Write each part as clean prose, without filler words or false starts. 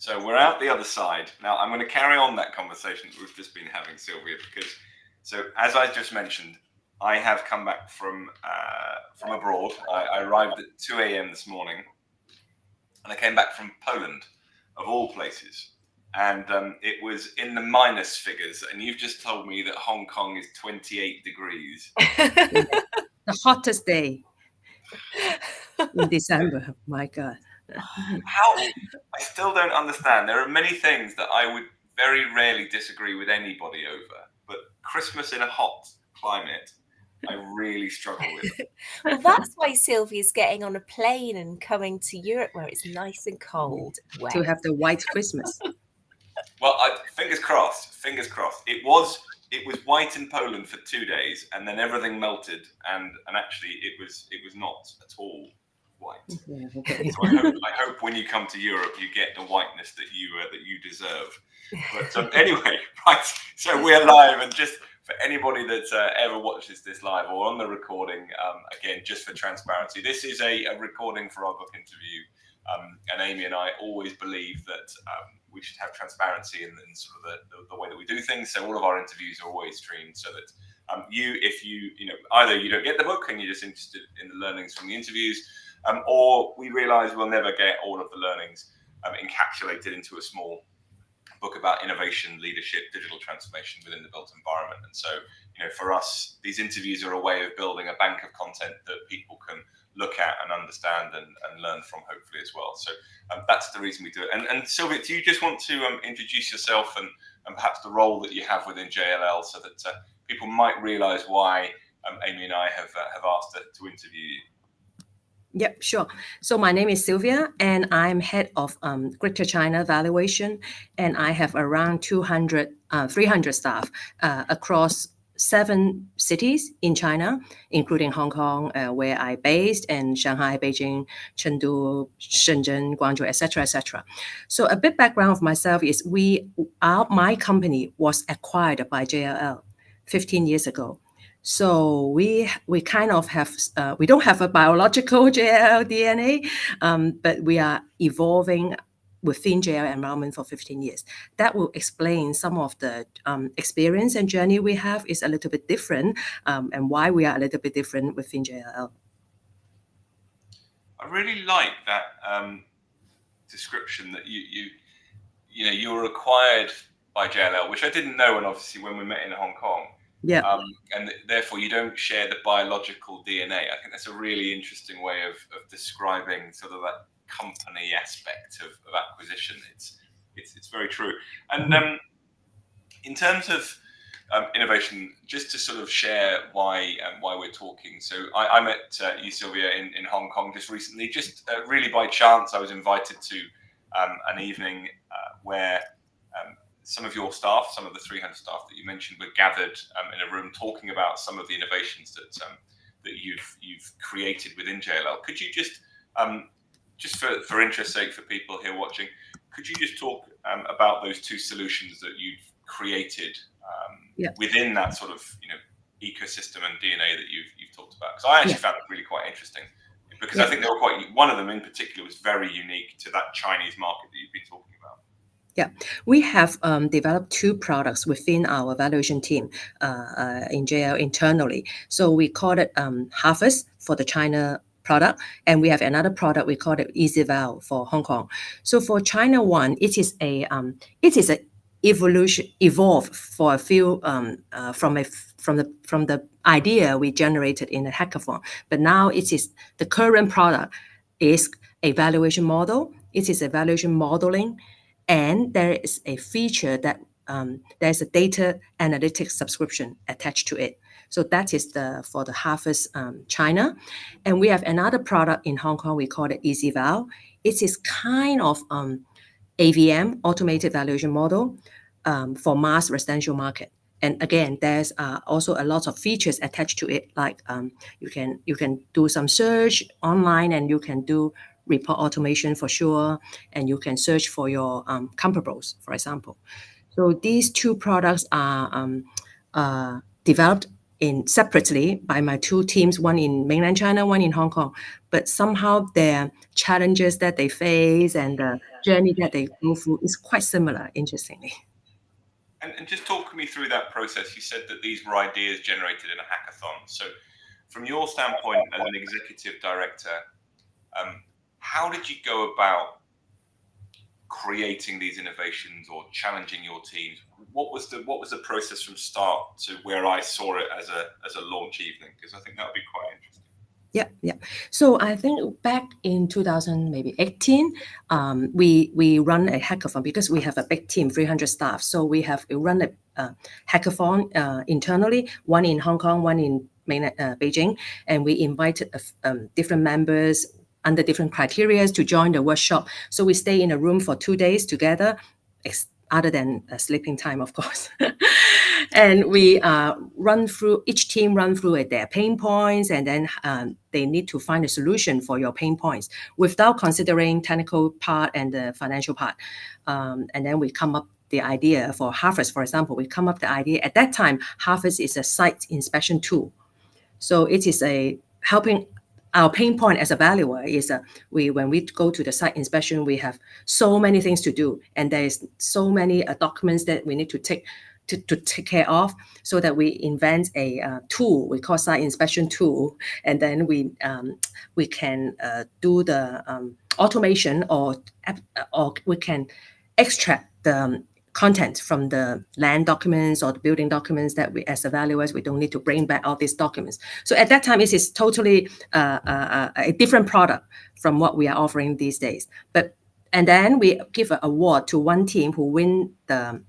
So we're out the other side. Now I'm going to carry on that conversation that we've just been having, Sylvia, because as I just mentioned, I have come back from abroad. I arrived at 2 a.m. this morning, and I came back from Poland, of all places. And it was in the minus figures. And you've just told me that Hong Kong is 28 degrees. The hottest day in December. My God. How? I still don't understand. There are many things that I would very rarely disagree with anybody over. But Christmas in a hot climate, I really struggle with. Well, that's why Sylvia's getting on a plane and coming to Europe where it's nice and cold. Wet. To have the white Christmas. Well, fingers crossed. Fingers crossed. It was white in Poland for 2 days, and then everything melted, and actually it was not at all white. Yeah, okay. So I hope when you come to Europe you get the whiteness that you deserve. But anyway, right. So we're live, and just for anybody that ever watches this live or on the recording, again, just for transparency, this is a recording for our book interview. And Amy and I always believe that we should have transparency in sort of the way that we do things. So all of our interviews are always streamed, so that if you either you don't get the book and you're just interested in the learnings from the interviews, or we realise we'll never get all of the learnings encapsulated into a small book about innovation, leadership, digital transformation within the built environment. And so, for us, these interviews are a way of building a bank of content that people can look at and understand and learn from, hopefully, as well. So that's the reason we do it. And Sylvia, do you just want to introduce yourself and perhaps the role that you have within JLL, so that people might realise why Amy and I have asked her to interview you? Yep, sure. So my name is Sylvia, and I'm head of Greater China Valuation, and I have around 300 staff across 7 cities in China, including Hong Kong, where I based, and Shanghai, Beijing, Chengdu, Shenzhen, Guangzhou, etc., etc. So a bit background of myself is my company was acquired by JLL 15 years ago. So we kind of have, we don't have a biological JLL DNA, but we are evolving within JLL environment for 15 years. That will explain some of the experience and journey we have is a little bit different, and why we are a little bit different within JLL. I really like that description that you were acquired by JLL, which I didn't know, and obviously when we met in Hong Kong. Yeah. And therefore you don't share the biological DNA. I think that's a really interesting way of describing sort of that company aspect of acquisition. It's very true. And in terms of innovation, just to sort of share why we're talking. So I met you, Sylvia, in Hong Kong just recently. Just really by chance, I was invited to an evening where some of your staff, some of the 300 staff that you mentioned, were gathered in a room talking about some of the innovations that you've created within JLL. Could you just for interest's sake, for people here watching, could you just talk about those 2 solutions that you've created within that sort of ecosystem and DNA that you've talked about? Because I actually found it really quite interesting, because I think they were one of them in particular was very unique to that Chinese market that you've been talking about. Yeah, we have developed 2 products within our valuation team in JL internally. So we call it Harvest for the China product, and we have another product we call it Easy Val for Hong Kong. So for China one, it is a evolved for a few from the idea we generated in the hackathon, but now it is the current product is a valuation model. It is a valuation modeling. And there is a feature that there's a data analytics subscription attached to it. So that is for the Harvest China. And we have another product in Hong Kong, we call it Easy Val. It is kind of AVM, automated valuation model, for mass residential market. And again, there's also a lot of features attached to it, like you can do some search online, and you can do report automation for sure, and you can search for your comparables, for example. So these 2 products are developed in separately by my two teams, one in mainland China, one in Hong Kong. But somehow their challenges that they face and the journey that they go through is quite similar, interestingly. And just talk me through that process. You said that these were ideas generated in a hackathon. So from your standpoint as an executive director, how did you go about creating these innovations or challenging your teams? What was the process from start to where I saw it as a launch evening? Because I think that would be quite interesting. Yeah. So I think back in 2018, we run a hackathon because we have a big team, 300 staff. So we run a hackathon internally, one in Hong Kong, one in Beijing, and we invited different members under different criteria to join the workshop. So we stay in a room for 2 days together, other than sleeping time, of course. And we each team run through their pain points, and then they need to find a solution for your pain points without considering technical part and the financial part. And then we come up the idea for Harvest, for example. We come up the idea at that time. Harvest is a site inspection tool, so it is helping. Our pain point as a valuer is when we go to the site inspection, we have so many things to do, and there is so many documents that we need to take care of, so that we invent a tool we call site inspection tool, and then we can do the automation, or we can extract the content from the land documents or the building documents that we, as evaluators, we don't need to bring back all these documents. So at that time, it is totally a different product from what we are offering these days. And then we give an award to one team who win the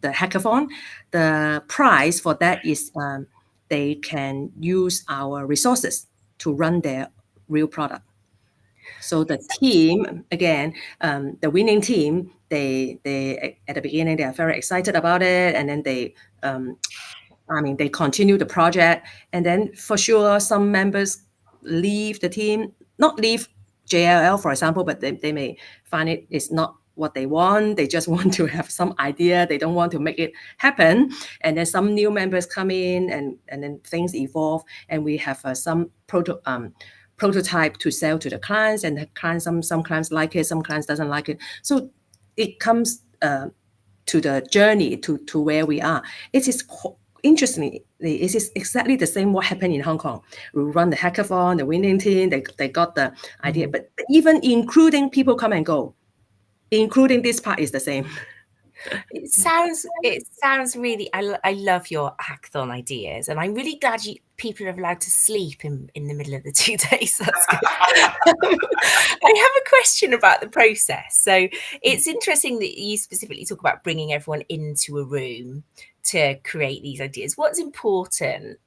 hackathon. The prize for that is they can use our resources to run their real product. So the team, again, the winning team, they at the beginning they are very excited about it, and then they continue the project, and then for sure some members leave the team, not leave JLL, for example, but they may find it is not what they want. They just want to have some idea. They don't want to make it happen. And then some new members come in, and then things evolve, and we have some prototype to sell to the clients, and the clients, some clients like it, some clients doesn't like it. So it comes to the journey to where we are. It is interestingly, it is exactly the same what happened in Hong Kong. We run the hackathon, the winning team, they got the idea, but even including people come and go, including this part is the same. It sounds really. I love your hackathon ideas, and I'm really glad people are allowed to sleep in the middle of the 2 days. That's good. I have a question about the process. So it's interesting that you specifically talk about bringing everyone into a room to create these ideas. What's important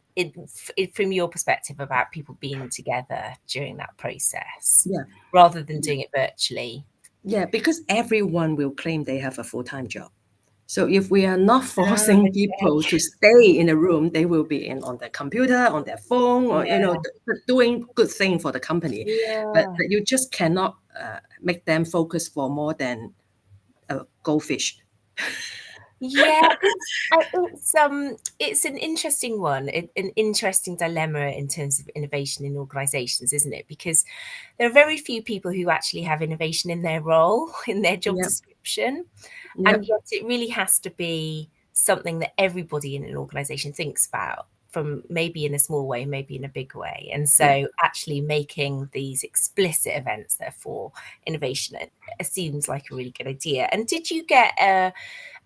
from your perspective about people being together during that process, rather than doing it virtually? Yeah, because everyone will claim they have a full-time job. So if we are not forcing people to stay in a room, they will be on their computer, on their phone, or doing good thing for the company. But you just cannot make them focus for more than a goldfish. Yeah, it's an interesting one, an interesting dilemma in terms of innovation in organizations, isn't it? Because there are very few people who actually have innovation in their role, in their job description. And yet it really has to be something that everybody in an organization thinks about, from maybe in a small way, maybe in a big way. And so actually making these explicit events, therefore, innovation, it seems like a really good idea. And did you get a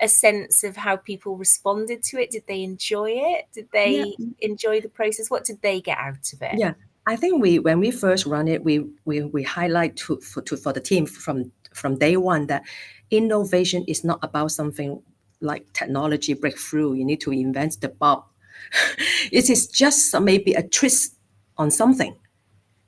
sense of how people responded to it? Did they enjoy it? Did they enjoy the process? What did they get out of it? Yeah, I think when we first run it, we highlight for the team from day one that innovation is not about something like technology breakthrough. You need to invent the bulb. It is just maybe a twist on something.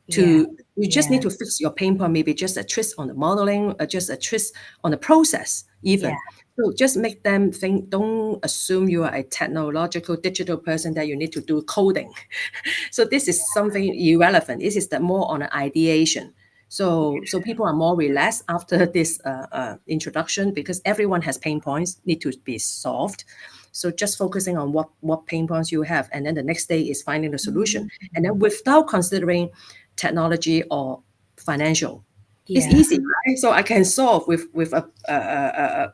You just need to fix your pain point, maybe just a twist on the modeling, or just a twist on the process even. So just make them think, don't assume you are a technological digital person that you need to do coding. So this is something irrelevant. This is more on an ideation. So people are more relaxed after this introduction, because everyone has pain points need to be solved. So just focusing on what pain points you have, and then the next day is finding the solution, and then without considering technology or financial. It's easy, right? So I can solve with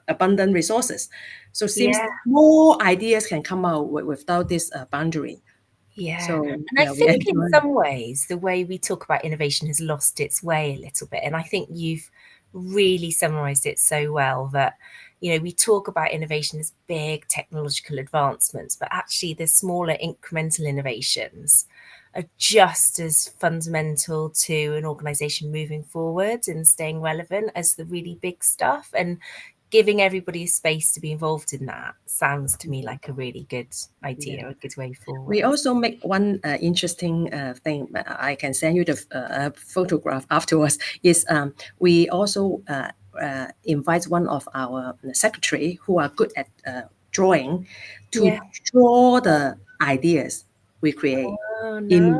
abundant resources. So seems more ideas can come out without this boundary. Yeah. So, and I think in some ways, the way we talk about innovation has lost its way a little bit. And I think you've really summarized it so well that, we talk about innovation as big technological advancements, but actually the smaller incremental innovations are just as fundamental to an organization moving forward and staying relevant as the really big stuff. And giving everybody a space to be involved in that sounds to me like a really good idea, a good way forward. We also make one interesting thing. I can send you the photograph afterwards. Is we also invite one of our secretary who are good at drawing to draw the ideas we create in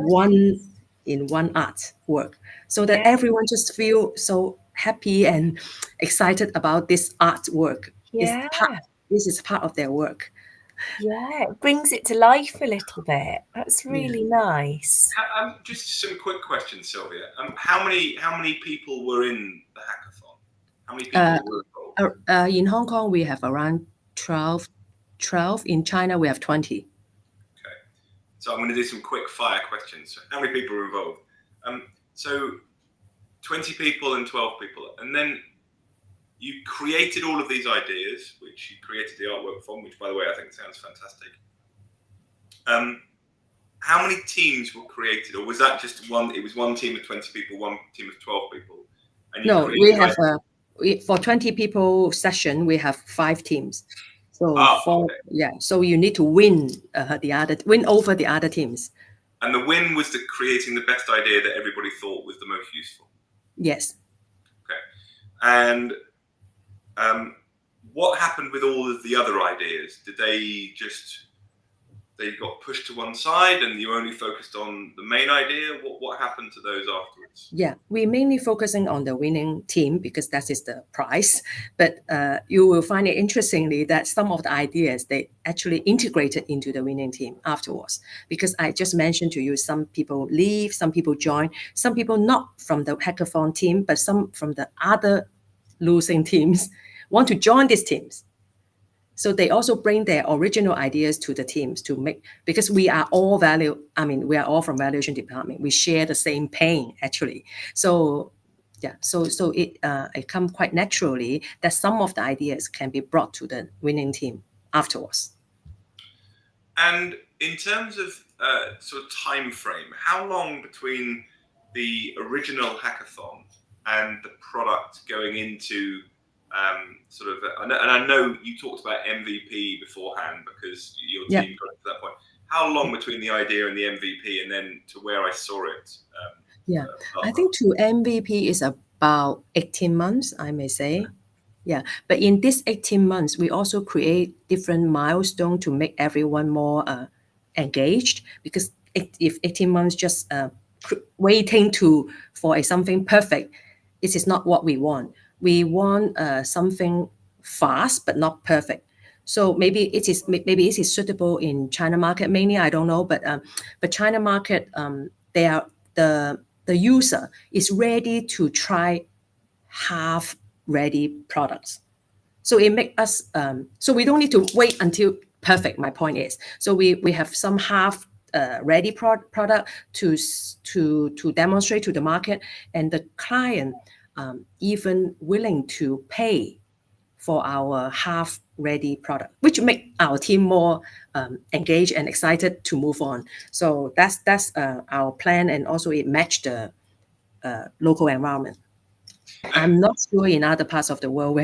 one art work, so that everyone just feel so happy and excited about this artwork. This is part of their work. Yeah, it brings it to life a little bit. That's really nice. Just some quick questions, Sylvia. How many people were in the hackathon? How many people were involved? In Hong Kong, we have around 12. In China, we have 20. Okay. So I'm going to do some quick fire questions. So how many people were involved? So 20 people and 12 people. And then you created all of these ideas, which you created the artwork from, which, by the way, I think sounds fantastic. How many teams were created? Or was that just one? It was one team of 20 people, one team of 12 people? And no, we have for 20 people session, we have 5 teams. So so you need to win over the other teams. And the win was creating the best idea that everybody thought was the most useful. Yes. Okay. And what happened with all of the other ideas? Did they got pushed to one side and you only focused on the main idea? What happened to those afterwards? Yeah, we mainly focusing on the winning team because that is the prize. But you will find it interestingly that some of the ideas, they actually integrated into the winning team afterwards. Because I just mentioned to you, some people leave, some people join, some people not from the hackathon team, but some from the other losing teams want to join these teams. So they also bring their original ideas to the teams to make, because we are all we are all from valuation department. We share the same pain actually. So so it come quite naturally that some of the ideas can be brought to the winning team afterwards. And in terms of sort of time frame, how long between the original hackathon and the product going into and I know you talked about MVP beforehand because your team got to that point. How long between the idea and the MVP and then to where I saw it? I think to MVP is about 18 months, I may say. Yeah, but in this 18 months, we also create different milestones to make everyone more engaged, because if 18 months just waiting for something perfect, it is not what we want. We want something fast but not perfect. So maybe it is suitable in China market mainly. I don't know, but China market, the user is ready to try half ready products. So it makes us so we don't need to wait until perfect. My point is, so we have some half ready product to demonstrate to the market, and the client even willing to pay for our half ready product, which make our team more engaged and excited to move on. So that's our plan, and also it matched the local environment. I'm not sure in other parts of the world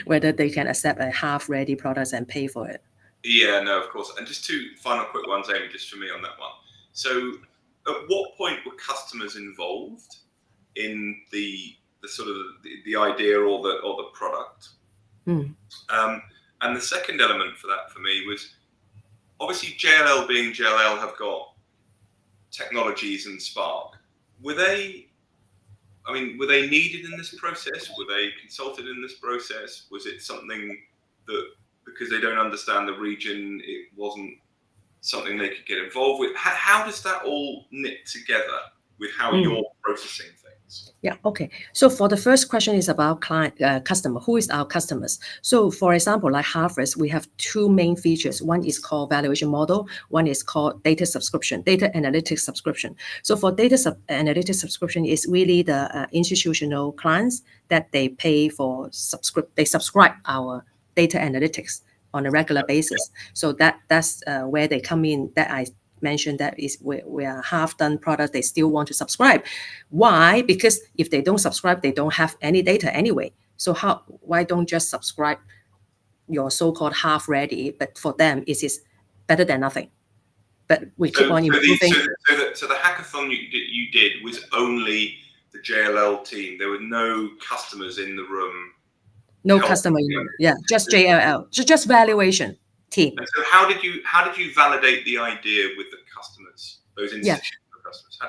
whether they can accept a half ready products and pay for it. Yeah, no, of course. And just 2 final quick ones, Amy, just for me on that one. So at what point were customers involved in the sort of the idea or the product? And the second element for that for me was obviously JLL being JLL have got technologies and Spark. Were they needed in this process? Were they consulted in this process? Was it something that the because they don't understand the region, it wasn't something they could get involved with? How does that all knit together with how you're processing things? Yeah, okay. So for the first question is about client, customer. Who is our customers? So for example, like Harvard, we have two main features. One is called valuation model. One is called data subscription, data analytics subscription. So for data analytics subscription is really the institutional clients that they pay for they subscribe our data analytics on a regular basis. So that's where they come in, that I mentioned, that is we are half done product, they still want to subscribe. Why? Because if they don't subscribe, they don't have any data anyway. So why don't just subscribe your so-called half ready, but for them it is better than nothing. But we keep on improving. So the hackathon you did was only the JLL team. There were no customers in the room. No customer in the room. Yeah, just JLL, just valuation team. And so how did you validate the idea with the customers, those institutional customers?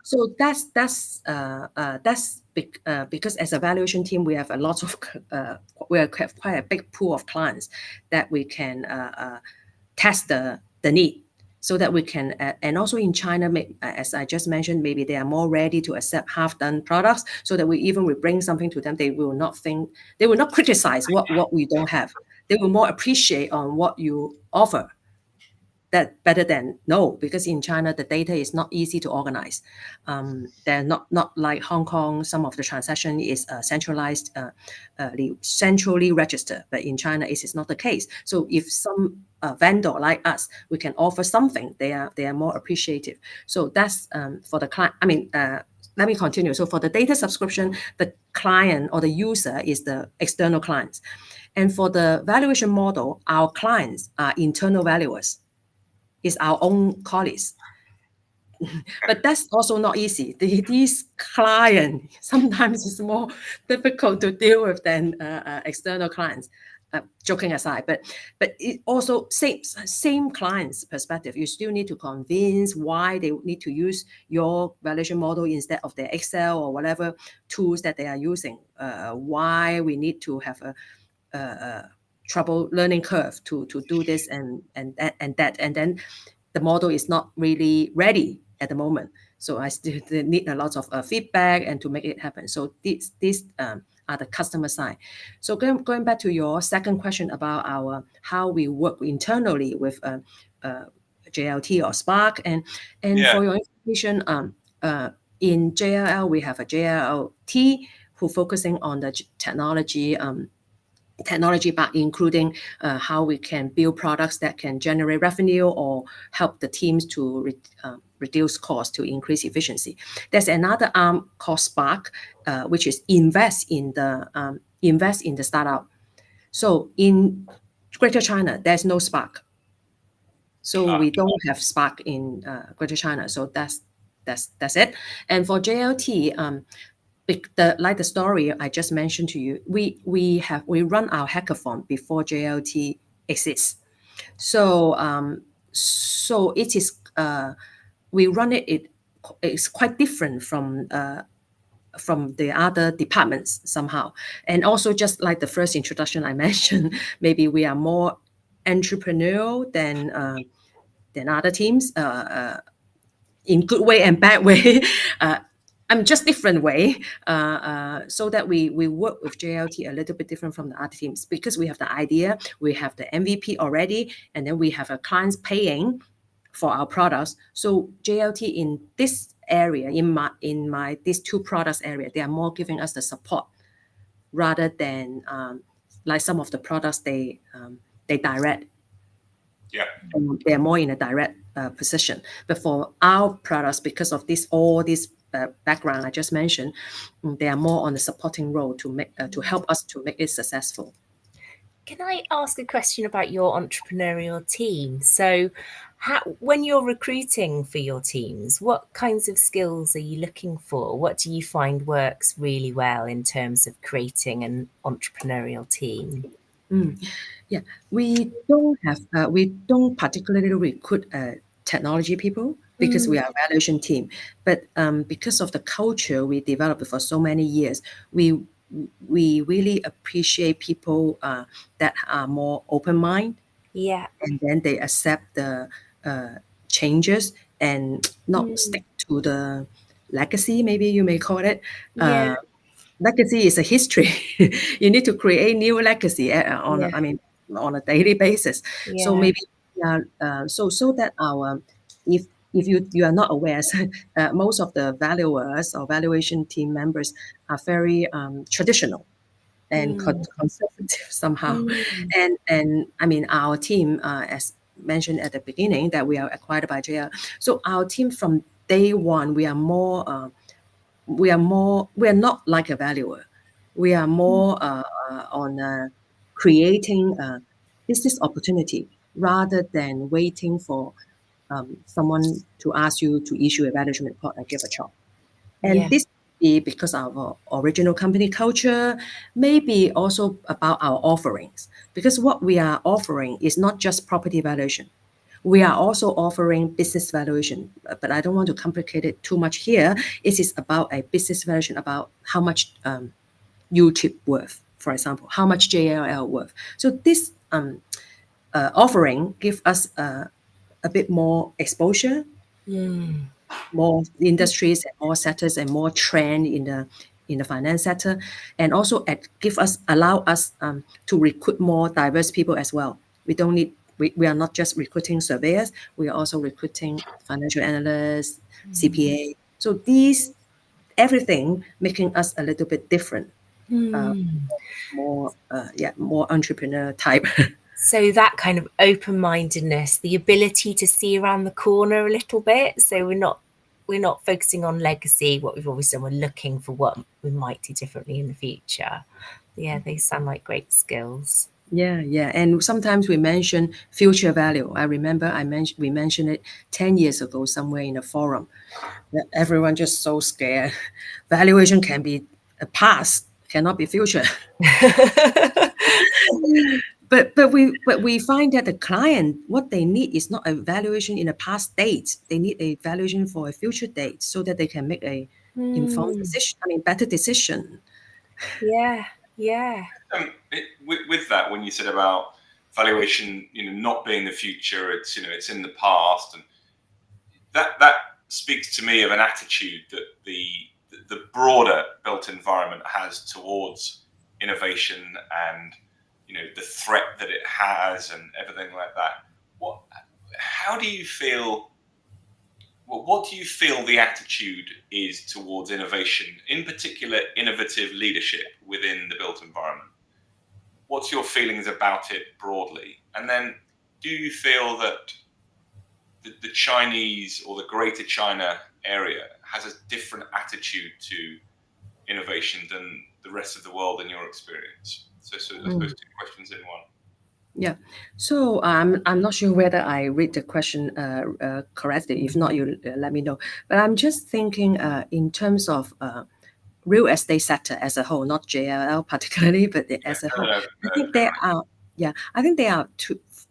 So that's because as a valuation team, we have a lot of we have quite a big pool of clients that we can test the need, so that we can and also in China, as I just mentioned, maybe they are more ready to accept half-done products, so that we bring something to them, they will not criticize what we don't have. They will more appreciate on what you offer, that better than no, because in China the data is not easy to organize. They're not like Hong Kong. Some of the transaction is centralized, centrally registered, but in China it is not the case. So if some vendor like us, we can offer something, they are more appreciative. So that's for the client. I mean, let me continue. So for the data subscription, the client or the user is the external clients, and for the valuation model, our clients are internal valuers, is our own colleagues. But that's also not easy. These clients sometimes it's more difficult to deal with than external clients. Joking aside, but it also same clients' perspective. You still need to convince why they need to use your valuation model instead of their Excel or whatever tools that they are using. Why we need to have a trouble learning curve to do this and that, and then the model is not really ready at the moment. So I still need a lot of feedback and to make it happen. So these are the customer side. So going back to your second question about how we work internally with JLT or Spark, and for your information, in JLL we have a JLT who focusing on the technology part, including how we can build products that can generate revenue or help the teams to reduce costs to increase efficiency. There's another arm called Spark, which is invest in the startup. So in Greater China, there's no Spark. So we don't have Spark in Greater China. So that's it. And for JLT, like the story I just mentioned to you, we run our hackathon before JLT exists. So so it is we run it's quite different from the other departments somehow. And also, just like the first introduction I mentioned, maybe we are more entrepreneurial than other teams, in good way and bad way. Just different way, so that we work with JLT a little bit different from the other teams, because we have the idea, we have the MVP already, and then we have a clients paying for our products. So JLT in this area, in my these two products area, they are more giving us the support rather than like some of the products they direct. Yeah, they are more in a direct position. But for our products, because of all this background I just mentioned, they are more on the supporting role to help us to make it successful. Can I ask a question about your entrepreneurial team? So when you're recruiting for your teams, what kinds of skills are you looking for? What do you find works really well in terms of creating an entrepreneurial team? Yeah, we don't particularly recruit technology people, because we are a valuation team. But because of the culture we developed for so many years, we we really appreciate people that are more open mind, Yeah. and then they accept the changes and not stick to the legacy, maybe you may call it. Yeah. Legacy is a history. You need to create new legacy Yeah. I mean, on a daily basis. So Yeah. maybe so that our if you are not aware, most of the valuers or valuation team members are very traditional and Mm. conservative somehow. Mm. And I mean, our team, as mentioned at the beginning, that we are acquired by JL. So our team from day one, we are not like a valuer. We are more on creating a business opportunity rather than waiting for someone to ask you to issue a valuation report and give a chop. Yeah. And this be because of our original company culture, maybe also about our offerings. Because what we are offering is not just property valuation. We are also offering business valuation, but I don't want to complicate it too much here. It is about a business valuation about how much YouTube worth, for example, how much JLL worth. So this offering give us a bit more exposure, Mm. more industries and more sectors and more trend in the finance sector, and also allow us to recruit more diverse people as well. We don't need we are not just recruiting surveyors, we are also recruiting financial analysts, CPA. So these everything making us a little bit different, Mm. more entrepreneur type. So that kind of open-mindedness, the ability to see around the corner a little bit. So we're not focusing on legacy, what we've always done. We're looking for what we might do differently in the future. Yeah, they sound like great skills. Yeah. And sometimes we mention future value. I remember we mentioned it 10 years ago somewhere in a forum. Everyone just so scared. Valuation can be a past, cannot be future. But we find that the client, what they need is not a valuation in a past date. They need a valuation for a future date so that they can make a informed Mm. decision. I mean, better decision. Yeah, yeah. With that, when you said about valuation, not being the future, it's in the past, and that speaks to me of an attitude that the broader built environment has towards innovation and the threat that it has and everything like that. How do you feel? Well, what do you feel the attitude is towards innovation, in particular, innovative leadership within the built environment? What's your feelings about it broadly? And then, do you feel that the Chinese or the Greater China area has a different attitude to innovation than the rest of the world in your experience? So I suppose two questions in one. Yeah. So I'm not sure whether I read the question correctly. If not, you let me know. But I'm just thinking in terms of real estate sector as a whole, not JLL particularly, but as a whole. I think there are, I think there are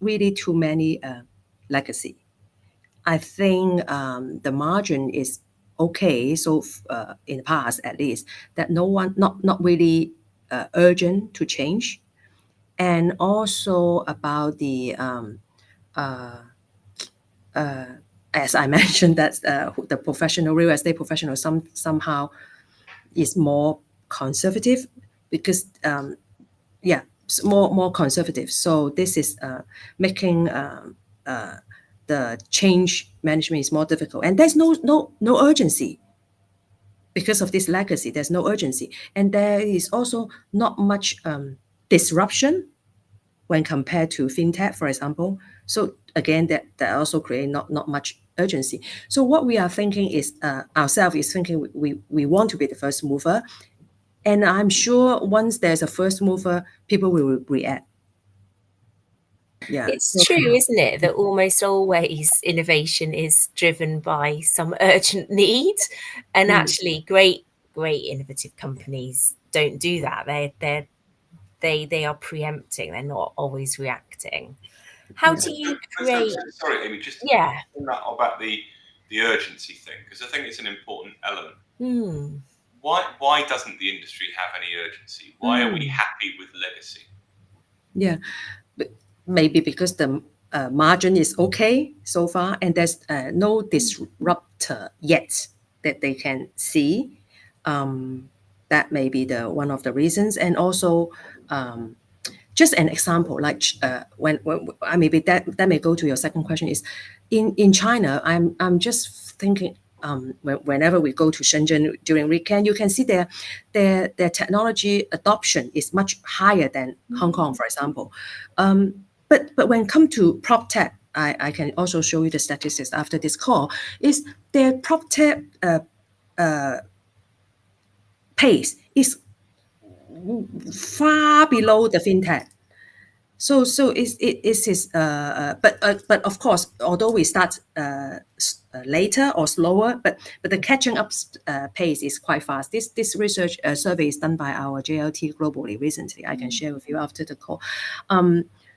really too many legacy. I think the margin is okay. So in the past, at least, that no one, not really urgent to change, and also about the as I mentioned, that the professional real estate professional somehow is more conservative because more conservative. So this is making the change management is more difficult, and there's no urgency because of this legacy. There's no urgency, and there is also not much disruption when compared to fintech, for example. So again, that also create not much urgency. So what we are thinking is ourselves is thinking we want to be the first mover, and I'm sure once there's a first mover, people will react. Yeah. It's true, isn't it, that almost always innovation is driven by some urgent need, and actually great innovative companies don't do that. They are preempting. They're not always reacting. How do you create? Sorry, Amy, just Yeah. about the urgency thing, because I think it's an important element. Hmm. why doesn't the industry have any urgency? Why are we happy with legacy? Yeah, but maybe because the margin is okay so far, and there's no disruptor yet that they can see. That may be the one of the reasons, and also just an example, like when maybe that may go to your second question, is in China. I'm just thinking. Whenever we go to Shenzhen during weekend, you can see their technology adoption is much higher than Hong Kong, for example. But when it comes to prop tech, I can also show you the statistics after this call. Is their prop tech pace is far below the fintech. So it is but of course, although we start later or slower, but the catching up pace is quite fast. This research survey is done by our JLT globally recently. I can share with you after the call.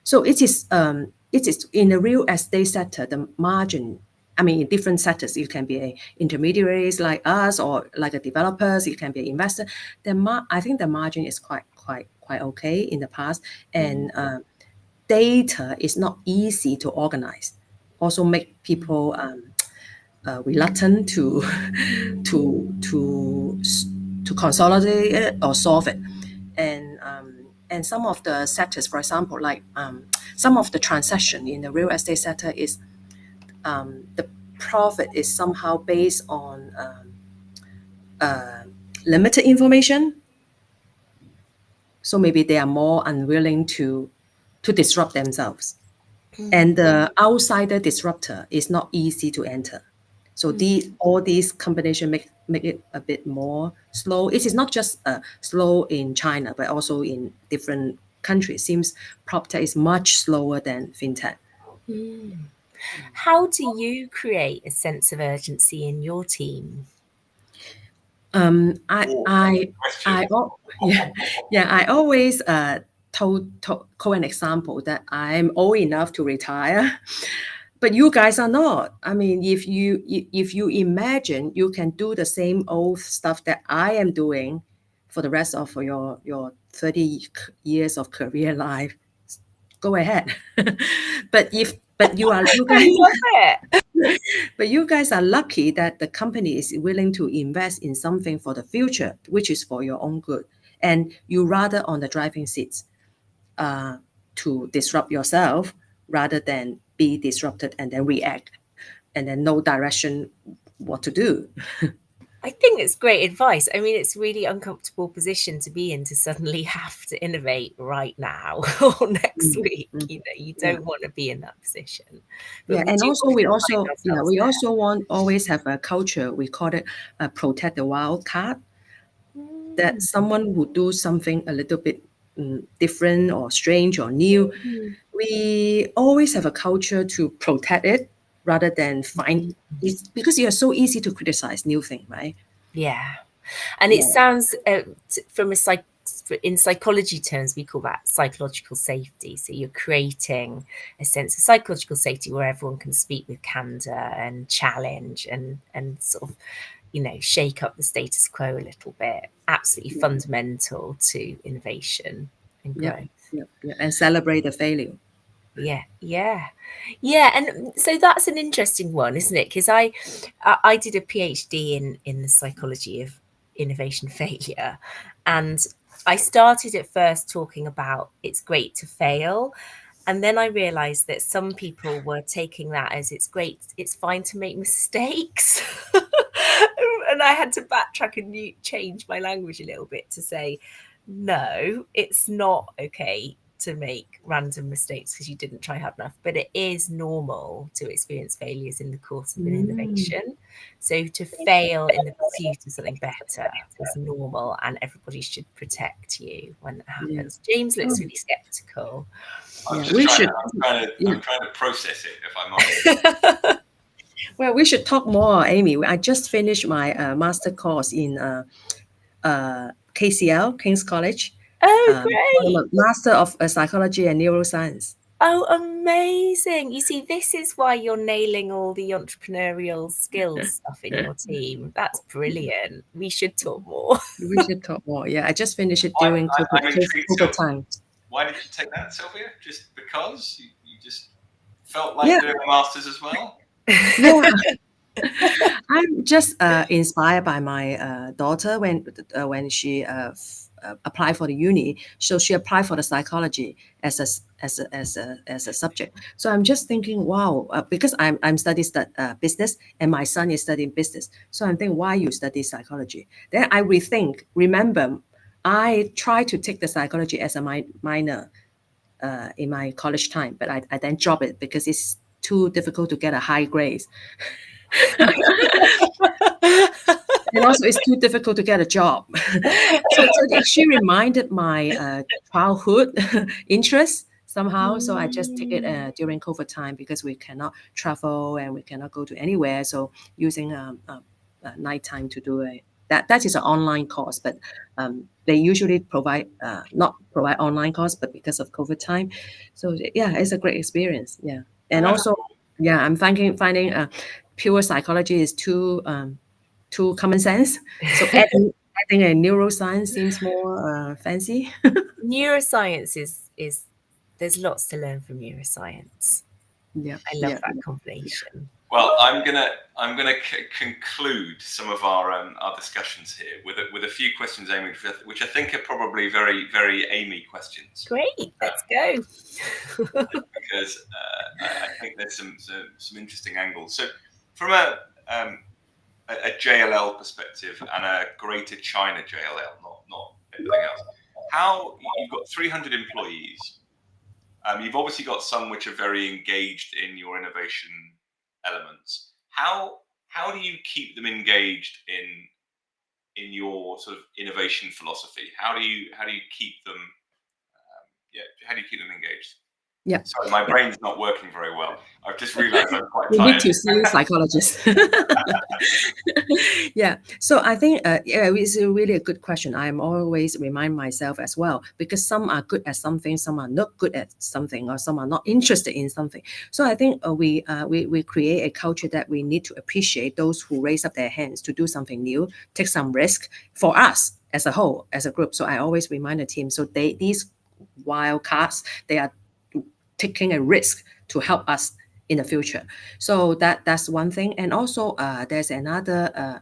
So it is in the real estate sector, the margin. I mean, in different sectors, you can be a intermediaries like us, or like a developers. You can be an investor. I think the margin is quite okay in the past, and data is not easy to organize. Also, make people reluctant to consolidate it or solve it, and some of the sectors, for example, like some of the transaction in the real estate sector is the profit is somehow based on limited information. So maybe they are more unwilling to disrupt themselves. And the outsider disruptor is not easy to enter. So all these combination make it a bit more slow. It is not just slow in China, but also in different countries. Seems PropTech is much slower than FinTech. How do you create a sense of urgency in your team? I always told an example that I'm old enough to retire, but you guys are not. I mean, if you imagine you can do the same old stuff that I am doing for the rest of your 30 years of career life, go ahead. but you guys, I love it. but you guys are lucky that the company is willing to invest in something for the future, which is for your own good, and you rather on the driving seats to disrupt yourself rather than be disrupted and then react and then no direction what to do. I think it's great advice. I mean, it's really uncomfortable position to be in, to suddenly have to innovate right now or next week. You know, you don't want to be in that position. But and also we also want always have a culture. We call it protect the wild card. That someone who do something a little bit different or strange or new, we always have a culture to protect it rather than find it, because you're so easy to criticize new thing, right? Yeah. And it sounds from in psychology terms, we call that psychological safety. So you're creating a sense of psychological safety where everyone can speak with candor and challenge and sort of, you know, shake up the status quo a little bit. Absolutely fundamental to innovation and growth. And celebrate the failure. Yeah. And so that's an interesting one, isn't it? Because I did a PhD in the psychology of innovation failure, and I started at first talking about it's great to fail, and then I realized that some people were taking that as it's fine to make mistakes. And I had to backtrack and change my language a little bit to say, no, it's not okay to make random mistakes because you didn't try hard enough, but it is normal to experience failures in the course of an innovation. So to fail in the pursuit of something better is normal, and everybody should protect you when that happens. James looks really skeptical. I'm trying to process it, if I might. Well, we should talk more, Amy. I just finished my master course in KCL, King's College. Oh, great. Master of Psychology and Neuroscience. Oh, amazing. You see, this is why you're nailing all the entrepreneurial skills stuff in your team. That's brilliant. We should talk more. We should talk more. Yeah, I just finished it I'm during intrigued. COVID time. Why did you take that, Sylvia? Just because you just felt like Yeah. doing a master's as well? Yeah. I'm just inspired by my daughter when she applied for the uni. So she applied for the psychology as a subject. So I'm just thinking, wow, because I'm studying business and my son is studying business. So I'm thinking, why you study psychology? Then I remember, I tried to take the psychology as a minor in my college time, but I then dropped it because it's too difficult to get a high grade. And also it's too difficult to get a job. so she reminded my childhood interest somehow. So I just take it during COVID time because we cannot travel and we cannot go to anywhere. So using nighttime to do that is an online course, but they usually provide not provide online course, but because of COVID time. So yeah, it's a great experience. Yeah, and also yeah, I'm finding pure psychology is too common sense. So adding a neuroscience seems more fancy. Neuroscience is there's lots to learn from neuroscience. Yeah, I love that combination. Well, I'm gonna conclude some of our discussions here with a few questions, Amy, which I think are probably very, very Amy questions. Great, let's go. Because I think there's some interesting angles. So, from a JLL perspective and a Greater China JLL, not everything else, how you've got 300 employees. You've obviously got some which are very engaged in your innovation elements. How do you keep them engaged in your sort of innovation philosophy? How do you keep them? How do you keep them engaged? Yeah. Sorry, my brain's not working very well. I've just realised I'm quite We tired. need to see a psychologist. Yeah. So I think it's really a good question. I'm always remind myself as well, because some are good at something, some are not good at something, or some are not interested in something. So I think we create a culture that we need to appreciate those who raise up their hands to do something new, take some risk for us as a whole, as a group. So I always remind the team. So these wildcards, they are taking a risk to help us in the future. So that's one thing. And also there's another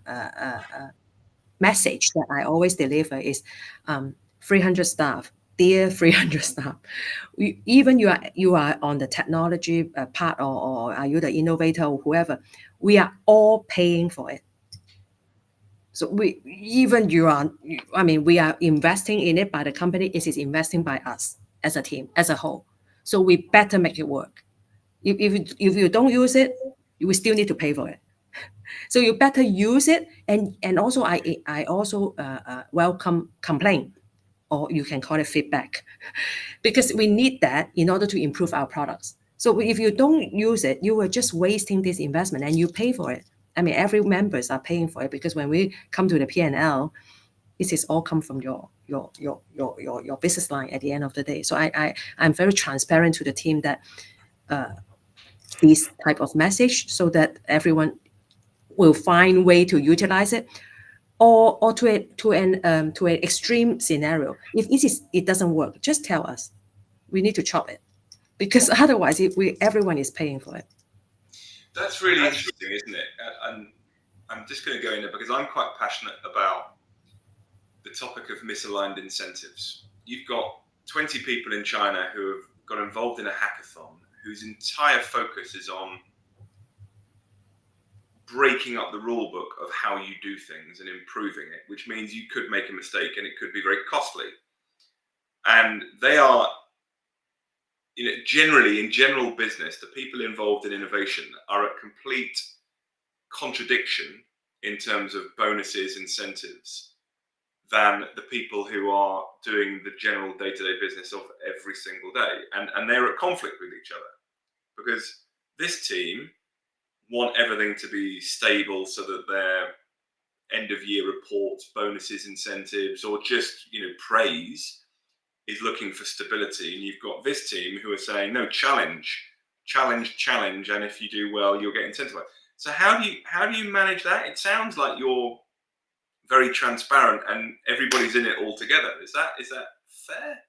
message that I always deliver is 300 staff. Dear 300 staff, even you are on the technology part, or are you the innovator or whoever, we are all paying for it. So we are investing in it by the company. It is investing by us as a team, as a whole. So we better make it work. If you don't use it, you will still need to pay for it. So you better use it, and also I also welcome complaint, or you can call it feedback, because we need that in order to improve our products. So if you don't use it, you are just wasting this investment, and you pay for it. I mean, every members are paying for it, because when we come to the P&L, this is all come from your business line at the end of the day. So I'm very transparent to the team that this type of message, so that everyone will find way to utilize it, or to an extreme scenario. If it doesn't work, just tell us. We need to chop it, because otherwise everyone is paying for it. That's really interesting, isn't it? And I'm just going to go in there because I'm quite passionate about the topic of misaligned incentives. You've got 20 people in China who have got involved in a hackathon whose entire focus is on breaking up the rule book of how you do things and improving it, which means you could make a mistake and it could be very costly. And they are, generally in general business, the people involved in innovation are at complete contradiction in terms of bonuses, incentives, than the people who are doing the general day-to-day business of every single day. And they're at conflict with each other, because this team want everything to be stable so that their end of year reports, bonuses, incentives, or just praise is looking for stability, and you've got this team who are saying, no, challenge, and if you do well, you'll get incentivized. So how do you manage that? It sounds like you're very transparent and everybody's in it all together. Is that fair?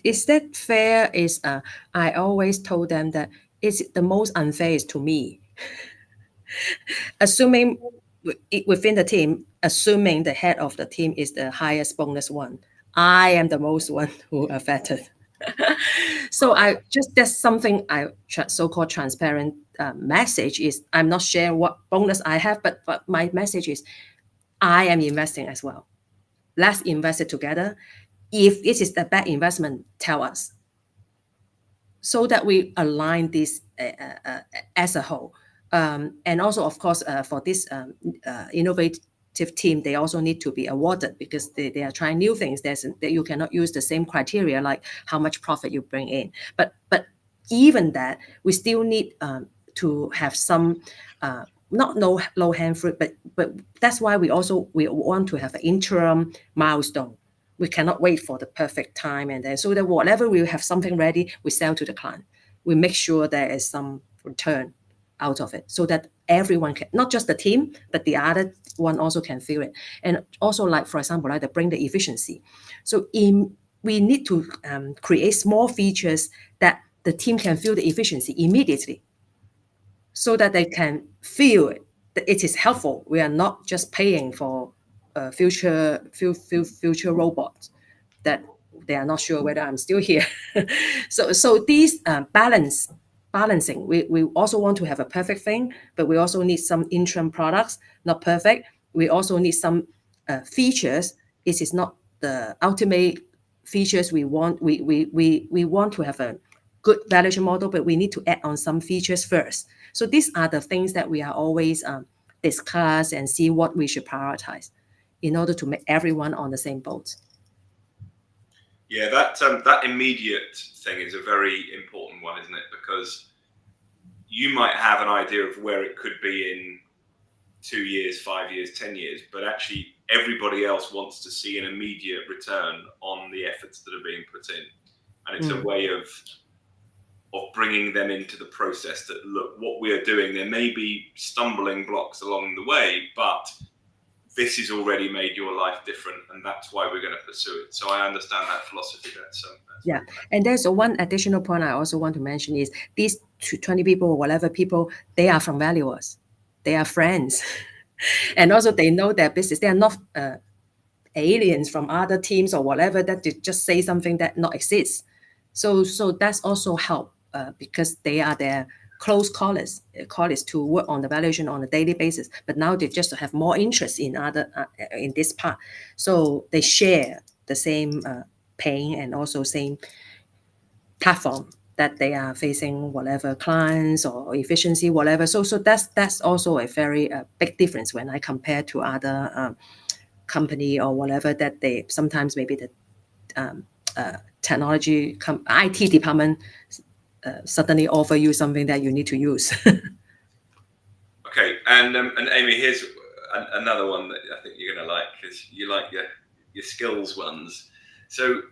Is that fair? I always told them that it's the most unfair is to me. Assuming within the team, assuming the head of the team is the highest bonus one, I am the most one who affected. So that's something I so-called transparent message is I'm not sharing what bonus I have, but my message is I am investing as well. Let's invest it together. If it is a bad investment, tell us, so that we align this as a whole. And also, of course, for this innovative team, they also need to be awarded because they are trying new things. You cannot use the same criteria like how much profit you bring in. But even that, we still need to have some not no low hanging fruit, but that's why we want to have an interim milestone. We cannot wait for the perfect time, and then so that whatever we have something ready, we sell to the client. We make sure there is some return out of it, so that everyone can, not just the team, but the other one also can feel it. And also, like for example, like to bring the efficiency. So we need to create small features that the team can feel the efficiency immediately, so that they can feel it, that it is helpful. We are not just paying for future robots that they are not sure whether I'm still here. so these balancing, we also want to have a perfect thing, but we also need some interim products, not perfect. We also need some features. It is not the ultimate features we want. We want to have a good valuation model, but we need to add on some features first. So these are the things that we are always discuss and see what we should prioritize in order to make everyone on the same boat. Yeah, that immediate thing is a very important one, isn't it? Because you might have an idea of where it could be in 2 years, 5 years, 10 years, but actually everybody else wants to see an immediate return on the efforts that are being put in. And it's a way of bringing them into the process that, look, what we are doing, there may be stumbling blocks along the way, but this has already made your life different, and that's why we're going to pursue it. So I understand that philosophy. That's yeah. And there's one additional point I also want to mention is these 20 people or whatever people, they are from valuers. They are friends. And also they know their business. They are not aliens from other teams or whatever that they just say something that not exists. So that's also help because they are their close colleagues to work on the valuation on a daily basis. But now they just have more interest in in this part. So they share the same pain and also same platform that they are facing, whatever clients or efficiency, whatever. So that's also a very big difference when I compare to other company or whatever that they sometimes maybe the technology IT department suddenly offer you something that you need to use. Okay, and Amy, here's another one that I think you're going to like, because you like your skills ones. So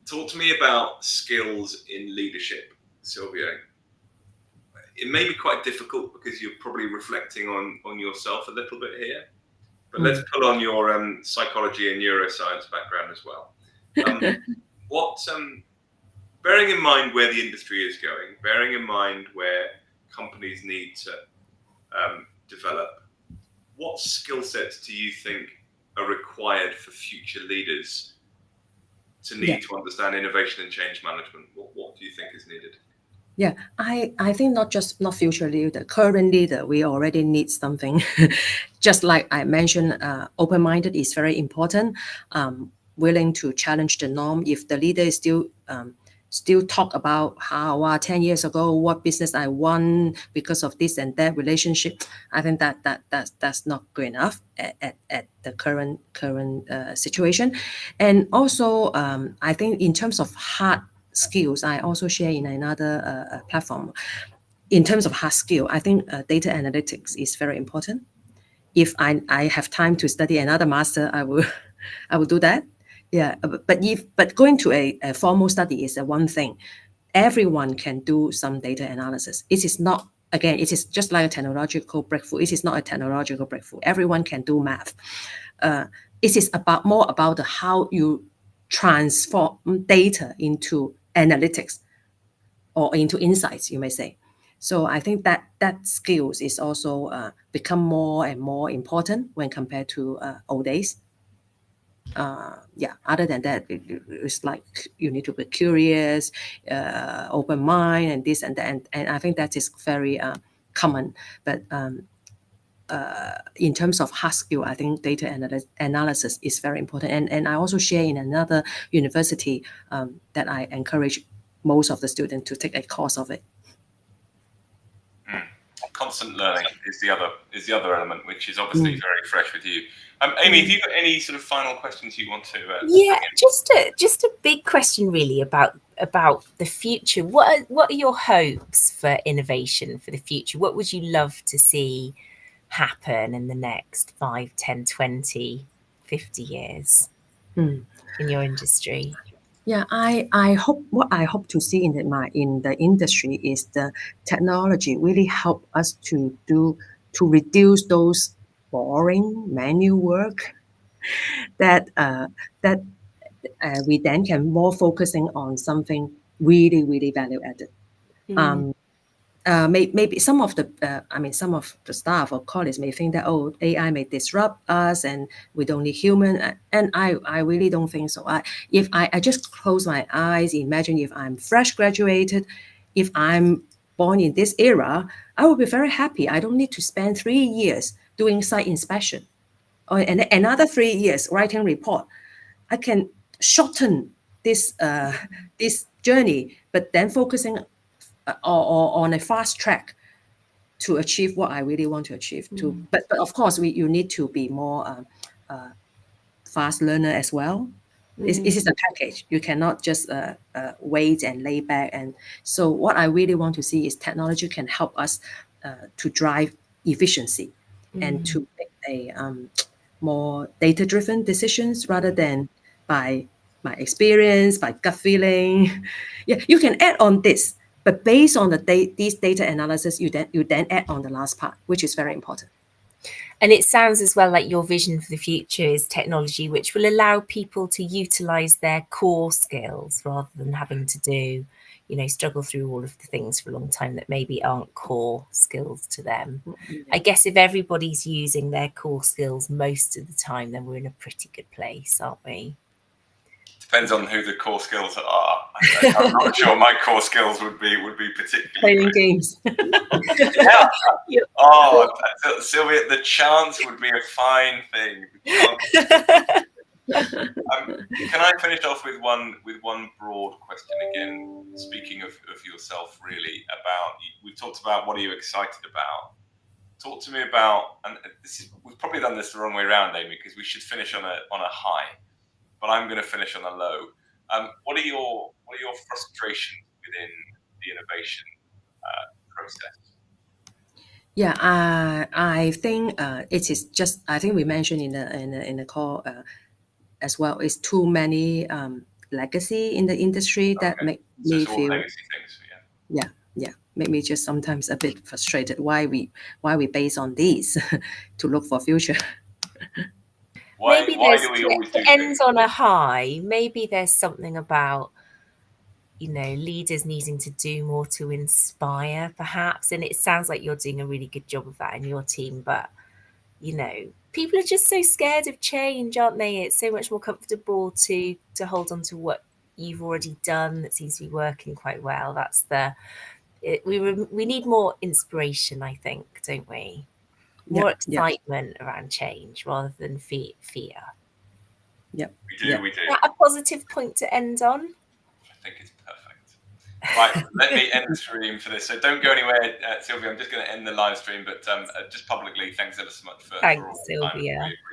talk to me about skills in leadership, Sylvia. It may be quite difficult because you're probably reflecting on yourself a little bit here, but let's pull on your psychology and neuroscience background as well. Bearing in mind where the industry is going, bearing in mind where companies need to develop, what skill sets do you think are required for future leaders to need to understand innovation and change management? What do you think is needed? Yeah, I think not future leader, current leader, we already need something. Just like I mentioned, open-minded is very important. Willing to challenge the norm. If the leader is still talk about how 10 years ago what business I won because of this and that relationship, I think that's not good enough at the current situation. And also I think in terms of hard skills, I also share in another platform. In terms of hard skill, I think data analytics is very important. If I have time to study another master, I will do that. Yeah, but going to a formal study is a one thing. Everyone can do some data analysis. It is not, again, it is just like a technological breakthrough. It is not a technological breakthrough. Everyone can do math. It is more about how you transform data into analytics or into insights, you may say. So I think that skills is also become more and more important when compared to old days. Other than that, it's like you need to be curious, open mind, and this and that, and I think that is very common. But in terms of hard skill, I think data analysis is very important. And I also share in another university that I encourage most of the students to take a course of it. Constant learning is the other element, which is obviously very fresh with you. Amy, have you got any sort of final questions you want to? Yeah, just a big question really about the future. What are your hopes for innovation for the future? What would you love to see happen in the next 5, 10, 20, 50 years in your industry? Yeah, I hope to see in the industry is the technology really help us to reduce those boring manual work that we then can more focusing on something really value added. Maybe some of the staff or colleagues may think that AI may disrupt us and we don't need human, and I really don't think so. If I just close my eyes, imagine if I'm fresh graduated, if I'm born in this era, I will be very happy. I don't need to spend 3 years doing site inspection or another 3 years writing report. I can shorten this journey, but then focusing or on a fast track to achieve what I really want to achieve. But of course, you need to be more fast learner as well. It is a package. You cannot just wait and lay back. And so what I really want to see is technology can help us to drive efficiency and to make a more data-driven decisions rather than by my experience, by gut feeling. Yeah, you can add on this, but based on these data analysis, you then add on the last part, which is very important. And it sounds as well like your vision for the future is technology which will allow people to utilize their core skills rather than having to do, struggle through all of the things for a long time that maybe aren't core skills to them. I guess if everybody's using their core skills most of the time, then we're in a pretty good place, aren't we? Depends on who the core skills are. I'm not sure my core skills would be particularly playing games. Yeah. Oh, Sylvia, the chance would be a fine thing. Can I finish off with one broad question again? Speaking of yourself, really, we've talked about what are you excited about. Talk to me about, and we've probably done this the wrong way around, Amy, because we should finish on a high. But I'm going to finish on a low. What are your frustrations within the innovation process? Yeah, I think it is just. I think we mentioned in the call as well. It's too many legacy in the industry that make me feel. Legacy things, yeah, make me just sometimes a bit frustrated. Why we base on these to look for future. Why do we always do it ends on a high? Maybe there's something about leaders needing to do more to inspire, perhaps. And it sounds like you're doing a really good job of that in your team. But people are just so scared of change, aren't they? It's so much more comfortable to hold on to what you've already done that seems to be working quite well. We need more inspiration, I think, don't we? More excitement around change rather than fear. Yep. We do. Is that a positive point to end on? I think it's perfect. Right, let me end the stream for this. So don't go anywhere, Sylvia. I'm just going to end the live stream, but just publicly, thanks ever so much for all the time. Sylvia.